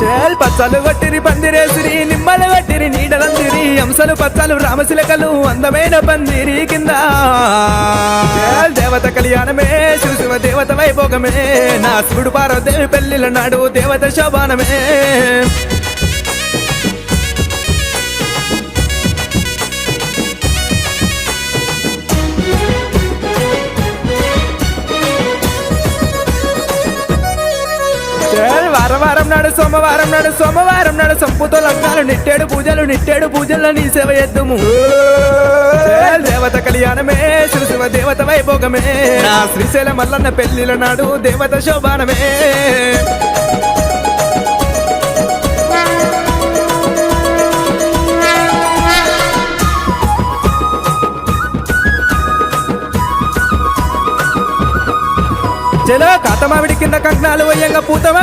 పచ్చలు కొట్టిరి పందిరేసిరి నిమ్మలు కొట్టిరి నీడలందిరి అంశలు పచ్చలు రామశిలకలు అందమైన పందిరి కింద దేవత కళ్యాణమే శివ దేవత వైభోగమే నా శివుడు పార్వదేవి పెళ్లిల నాడు దేవత శోభానమే వారం నాడు సోమవారం నాడు సంపుతో లగ్నాలు నిట్టేడు పూజలు నీ సేవ ఎద్దుము దేవత కళ్యాణమే శివ దేవత వైభోగమే నా శ్రీశైల మల్లన్న పెళ్లిల నాడు దేవత శోభానమే చలో కాతమావిడి కింద కంకణాలు వయ్యంగా పూతమావిడి